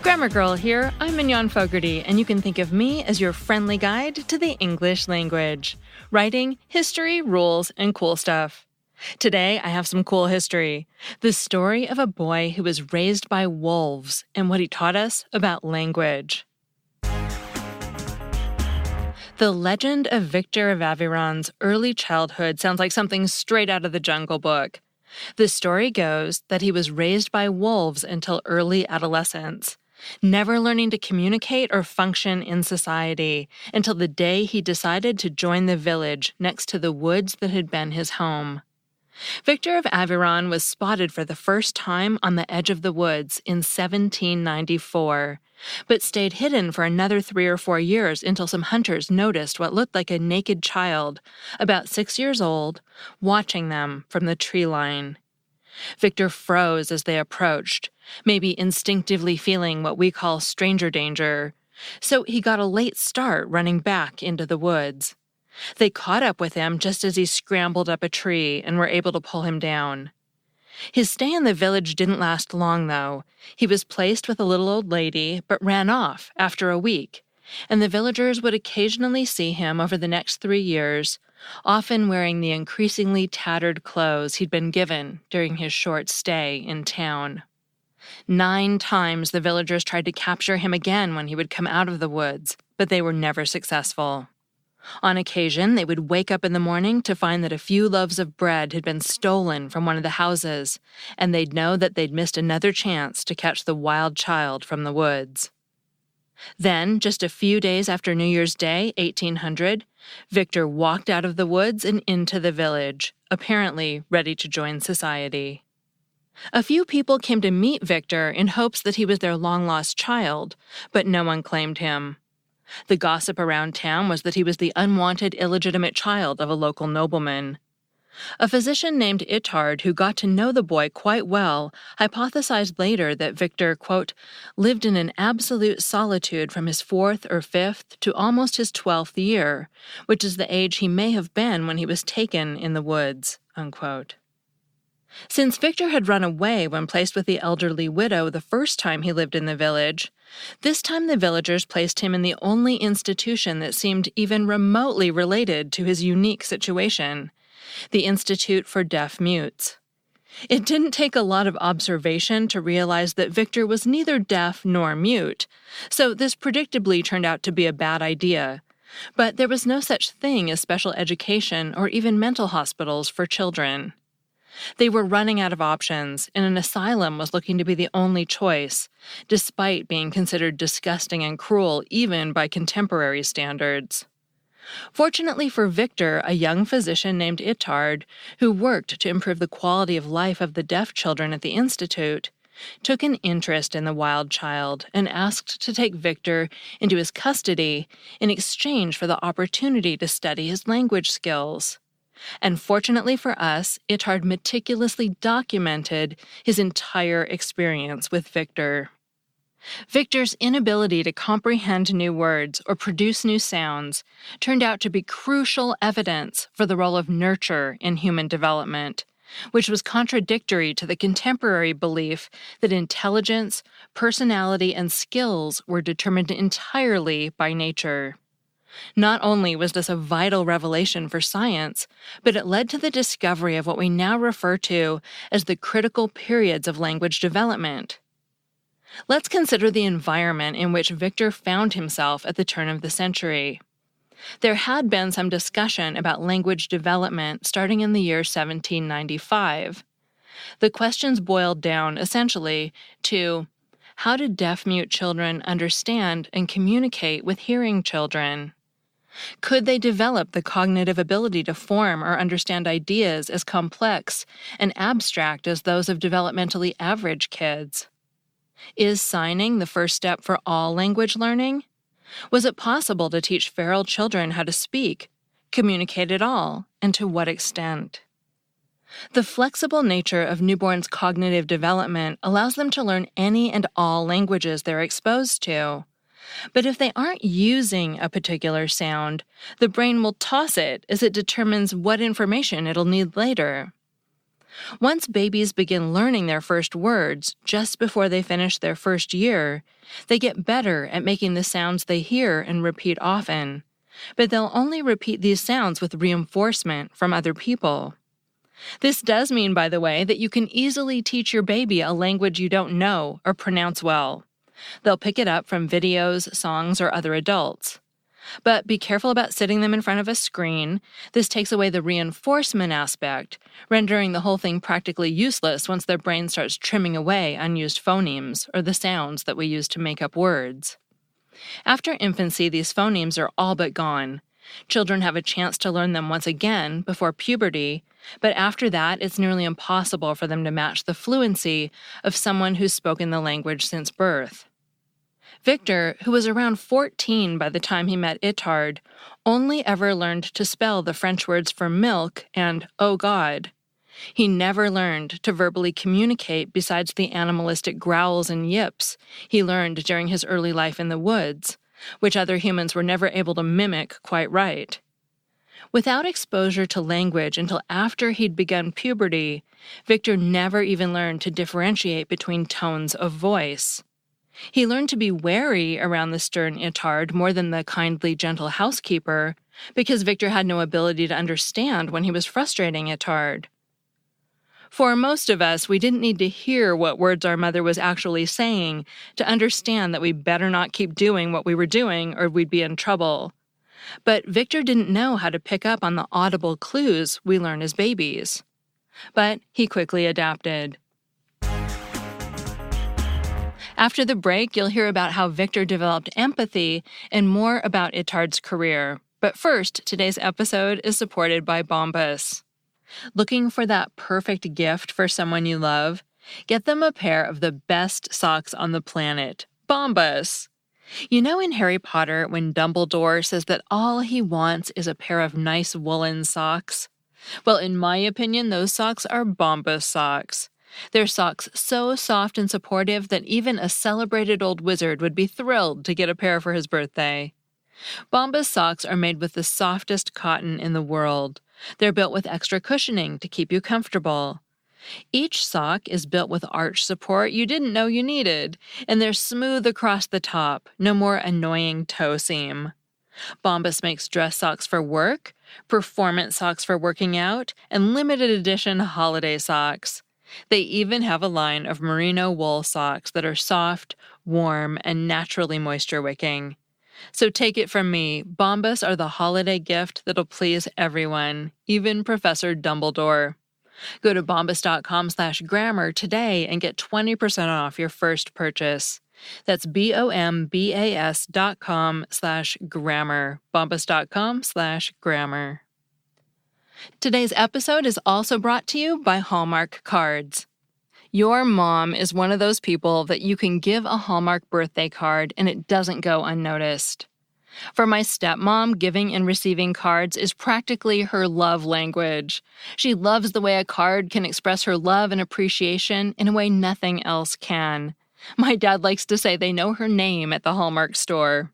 Grammar Girl here, I'm Mignon Fogarty, and you can think of me as your friendly guide to the English language. Writing, history, rules, and cool stuff. Today, I have some cool history. The story of a boy who was raised by wolves and what he taught us about language. The legend of Victor of Aveyron's early childhood sounds like something straight out of the Jungle Book. The story goes that he was raised by wolves until early adolescence, never learning to communicate or function in society until the day he decided to join the village next to the woods that had been his home. Victor of Aveyron was spotted for the first time on the edge of the woods in 1794, but stayed hidden for another 3 or 4 years until some hunters noticed what looked like a naked child, about 6 years old, watching them from the tree line. Victor froze as they approached, maybe instinctively feeling what we call stranger danger, so he got a late start running back into the woods. They caught up with him just as he scrambled up a tree and were able to pull him down. His stay in the village didn't last long, though. He was placed with a little old lady, but ran off after a week, and the villagers would occasionally see him over the next 3 years, often wearing the increasingly tattered clothes he'd been given during his short stay in town. 9 times the villagers tried to capture him again when he would come out of the woods, but they were never successful. On occasion, they would wake up in the morning to find that a few loaves of bread had been stolen from one of the houses, and they'd know that they'd missed another chance to catch the wild child from the woods. Then, just a few days after New Year's Day, 1800, Victor walked out of the woods and into the village, apparently ready to join society. A few people came to meet Victor in hopes that he was their long-lost child, but no one claimed him. The gossip around town was that he was the unwanted, illegitimate child of a local nobleman. A physician named Itard, who got to know the boy quite well, hypothesized later that Victor, quote, lived in an absolute solitude from his 4th or 5th to almost his 12th year, which is the age he may have been when he was taken in the woods, unquote. Since Victor had run away when placed with the elderly widow the first time he lived in the village, this time the villagers placed him in the only institution that seemed even remotely related to his unique situation, the Institute for Deaf Mutes. It didn't take a lot of observation to realize that Victor was neither deaf nor mute, so this predictably turned out to be a bad idea. But there was no such thing as special education or even mental hospitals for children. They were running out of options, and an asylum was looking to be the only choice, despite being considered disgusting and cruel even by contemporary standards. Fortunately for Victor, a young physician named Itard, who worked to improve the quality of life of the deaf children at the institute, took an interest in the wild child and asked to take Victor into his custody in exchange for the opportunity to study his language skills. And fortunately for us, Itard meticulously documented his entire experience with Victor. Victor's inability to comprehend new words or produce new sounds turned out to be crucial evidence for the role of nurture in human development, which was contradictory to the contemporary belief that intelligence, personality, and skills were determined entirely by nature. Not only was this a vital revelation for science, but it led to the discovery of what we now refer to as the critical periods of language development. Let's consider the environment in which Victor found himself at the turn of the century. There had been some discussion about language development starting in the year 1795. The questions boiled down, essentially, to how did deaf-mute children understand and communicate with hearing children? Could they develop the cognitive ability to form or understand ideas as complex and abstract as those of developmentally average kids? Is signing the first step for all language learning? Was it possible to teach feral children how to speak, communicate at all, and to what extent? The flexible nature of newborns' cognitive development allows them to learn any and all languages they're exposed to. But if they aren't using a particular sound, the brain will toss it as it determines what information it'll need later. Once babies begin learning their first words just before they finish their first year, they get better at making the sounds they hear and repeat often. But they'll only repeat these sounds with reinforcement from other people. This does mean, by the way, that you can easily teach your baby a language you don't know or pronounce well. They'll pick it up from videos, songs, or other adults. But be careful about sitting them in front of a screen. This takes away the reinforcement aspect, rendering the whole thing practically useless once their brain starts trimming away unused phonemes, or the sounds that we use to make up words. After infancy, these phonemes are all but gone. Children have a chance to learn them once again before puberty, but after that, it's nearly impossible for them to match the fluency of someone who's spoken the language since birth. Victor, who was around 14 by the time he met Itard, only ever learned to spell the French words for milk and "oh God." He never learned to verbally communicate besides the animalistic growls and yips he learned during his early life in the woods, which other humans were never able to mimic quite right. Without exposure to language until after he'd begun puberty, Victor never even learned to differentiate between tones of voice. He learned to be wary around the stern Itard more than the kindly, gentle housekeeper, because Victor had no ability to understand when he was frustrating Itard. For most of us, we didn't need to hear what words our mother was actually saying to understand that we better not keep doing what we were doing or we'd be in trouble. But Victor didn't know how to pick up on the audible clues we learn as babies. But he quickly adapted. After the break, you'll hear about how Victor developed empathy and more about Itard's career. But first, today's episode is supported by Bombas. Looking for that perfect gift for someone you love? Get them a pair of the best socks on the planet, Bombas. You know in Harry Potter when Dumbledore says that all he wants is a pair of nice woolen socks? Well, in my opinion, those socks are Bombas socks. They're socks so soft and supportive that even a celebrated old wizard would be thrilled to get a pair for his birthday. Bombas socks are made with the softest cotton in the world. They're built with extra cushioning to keep you comfortable. Each sock is built with arch support you didn't know you needed, and they're smooth across the top, no more annoying toe seam. Bombas makes dress socks for work, performance socks for working out, and limited edition holiday socks. They even have a line of merino wool socks that are soft, warm, and naturally moisture-wicking. So take it from me, Bombas are the holiday gift that'll please everyone, even Professor Dumbledore. Go to bombas.com/grammar today and get 20% off your first purchase. That's bombas.com/grammar, bombas.com/grammar. Today's episode is also brought to you by Hallmark Cards. Your mom is one of those people that you can give a Hallmark birthday card and it doesn't go unnoticed. For my stepmom, giving and receiving cards is practically her love language. She loves the way a card can express her love and appreciation in a way nothing else can. My dad likes to say they know her name at the Hallmark store.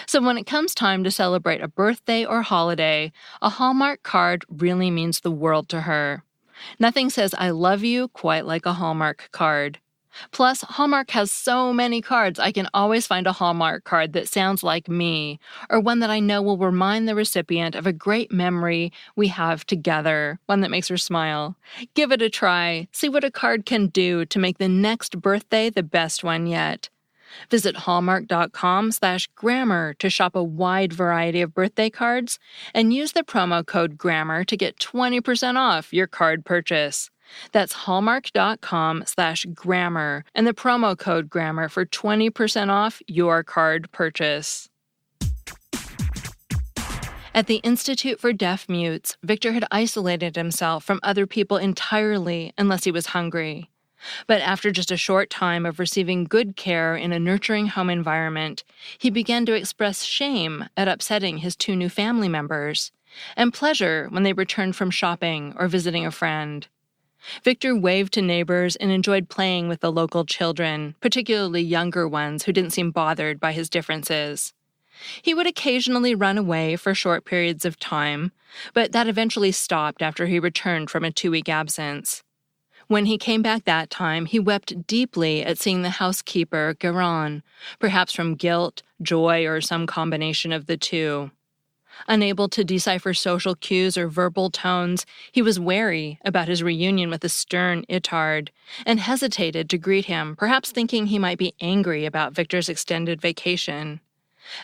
So when it comes time to celebrate a birthday or holiday, a Hallmark card really means the world to her. Nothing says I love you quite like a Hallmark card. Plus, Hallmark has so many cards, I can always find a Hallmark card that sounds like me, or one that I know will remind the recipient of a great memory we have together, one that makes her smile. Give it a try. See what a card can do to make the next birthday the best one yet. Visit hallmark.com/grammar to shop a wide variety of birthday cards and use the promo code GRAMMAR to get 20% off your card purchase. That's hallmark.com/grammar and the promo code GRAMMAR for 20% off your card purchase. At the Institute for Deaf Mutes, Victor had isolated himself from other people entirely unless he was hungry. But after just a short time of receiving good care in a nurturing home environment, he began to express shame at upsetting his two new family members, and pleasure when they returned from shopping or visiting a friend. Victor waved to neighbors and enjoyed playing with the local children, particularly younger ones who didn't seem bothered by his differences. He would occasionally run away for short periods of time, but that eventually stopped after he returned from a 2-week absence. When he came back that time, he wept deeply at seeing the housekeeper, Aveyron, perhaps from guilt, joy, or some combination of the two. Unable to decipher social cues or verbal tones, he was wary about his reunion with the stern Itard and hesitated to greet him, perhaps thinking he might be angry about Victor's extended vacation.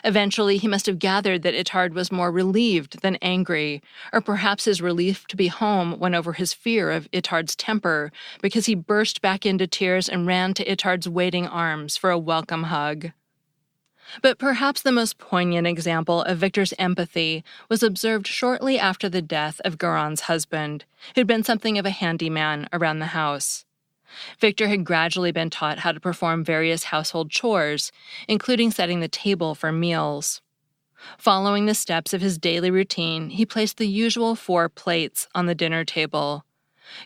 Eventually, he must have gathered that Itard was more relieved than angry, or perhaps his relief to be home went over his fear of Itard's temper, because he burst back into tears and ran to Itard's waiting arms for a welcome hug. But perhaps the most poignant example of Victor's empathy was observed shortly after the death of Aveyron's husband, who'd been something of a handyman around the house. Victor had gradually been taught how to perform various household chores, including setting the table for meals. Following the steps of his daily routine, he placed the usual 4 plates on the dinner table.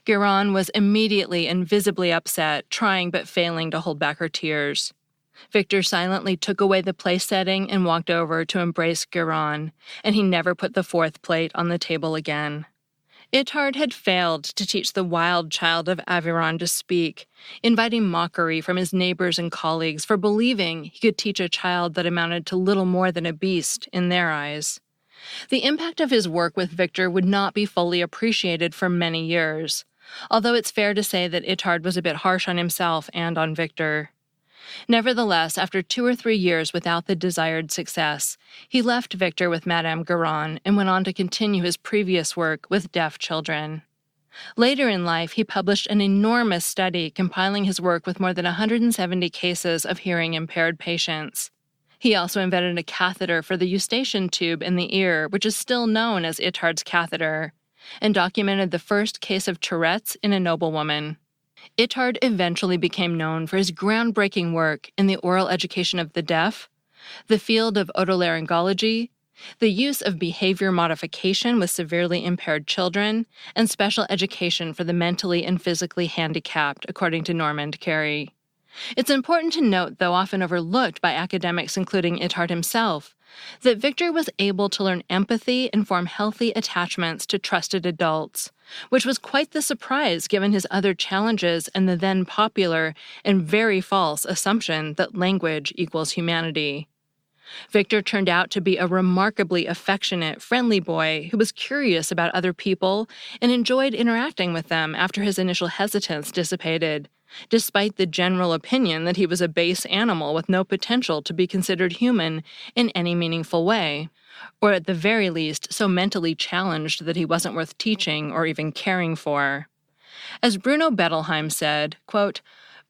Aveyron was immediately and visibly upset, trying but failing to hold back her tears. Victor silently took away the place setting and walked over to embrace Aveyron, and he never put the 4th plate on the table again. Itard had failed to teach the wild child of Aveyron to speak, inviting mockery from his neighbors and colleagues for believing he could teach a child that amounted to little more than a beast in their eyes. The impact of his work with Victor would not be fully appreciated for many years, although it's fair to say that Itard was a bit harsh on himself and on Victor. Nevertheless, after 2 or 3 years without the desired success, he left Victor with Madame Aveyron and went on to continue his previous work with deaf children. Later in life, he published an enormous study compiling his work with more than 170 cases of hearing-impaired patients. He also invented a catheter for the eustachian tube in the ear, which is still known as Itard's catheter, and documented the first case of Tourette's in a noblewoman. Itard eventually became known for his groundbreaking work in the oral education of the deaf, the field of otolaryngology, the use of behavior modification with severely impaired children, and special education for the mentally and physically handicapped, according to Normand Carey. It's important to note, though often overlooked by academics including Itard himself, that Victor was able to learn empathy and form healthy attachments to trusted adults, which was quite the surprise given his other challenges and the then popular and very false assumption that language equals humanity. Victor turned out to be a remarkably affectionate, friendly boy who was curious about other people and enjoyed interacting with them after his initial hesitance dissipated, despite the general opinion that he was a base animal with no potential to be considered human in any meaningful way, or at the very least so mentally challenged that he wasn't worth teaching or even caring for. As Bruno Bettelheim said, quote,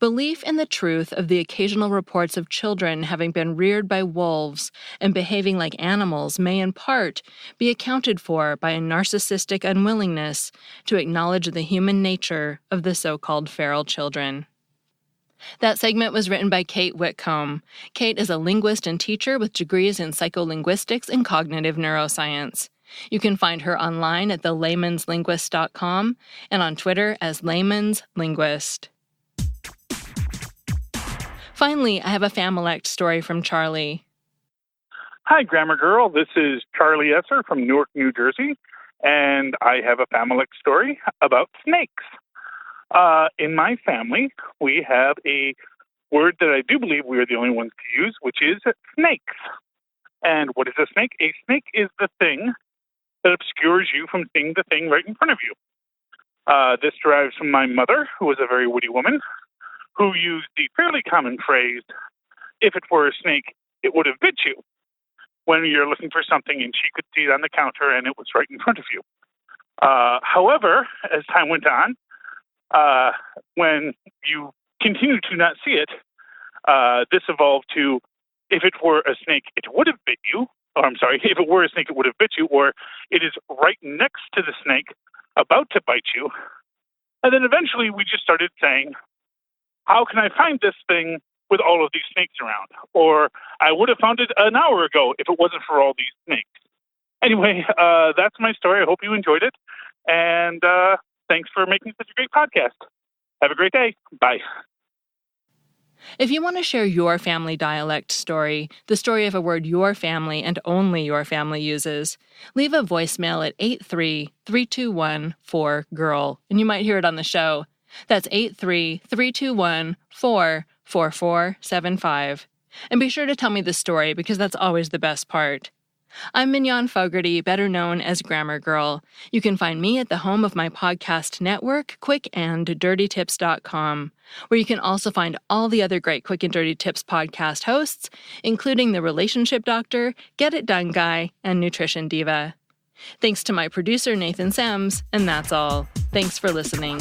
"Belief in the truth of the occasional reports of children having been reared by wolves and behaving like animals may in part be accounted for by a narcissistic unwillingness to acknowledge the human nature of the so-called feral children." That segment was written by Kate Whitcomb. Kate is a linguist and teacher with degrees in psycholinguistics and cognitive neuroscience. You can find her online at thelaymanslinguist.com and on Twitter as laymanslinguist. Finally, I have a Familect story from Charlie. Hi, Grammar Girl. This is Charlie Esser from Newark, New Jersey, and I have a Familect story about snakes. In my family, we have a word that I do believe we are the only ones to use, which is snakes. And what is a snake? A snake is the thing that obscures you from seeing the thing right in front of you. This derives from my mother, who was a very witty woman, who used the fairly common phrase, "If it were a snake, it would have bit you," when you're looking for something and she could see it on the counter and it was right in front of you. However, as time went on, when you continue to not see it, this evolved to, if it were a snake, it would have bit you. Or I'm sorry, if it were a snake, it would have bit you, or it is right next to the snake, about to bite you. And then eventually we just started saying, how can I find this thing with all of these snakes around? Or I would have found it an hour ago if it wasn't for all these snakes. Anyway, that's my story. I hope you enjoyed it. And thanks for making such a great podcast. Have a great day. Bye. If you want to share your family dialect story, the story of a word your family and only your family uses, leave a voicemail at 83321-4GIRL, and you might hear it on the show. That's 83321444475. And be sure to tell me the story because that's always the best part. I'm Mignon Fogarty, better known as Grammar Girl. You can find me at the home of my podcast network, quickanddirtytips.com, where you can also find all the other great Quick and Dirty Tips podcast hosts, including The Relationship Doctor, Get It Done Guy, and Nutrition Diva. Thanks to my producer, Nathan Sams, and that's all. Thanks for listening.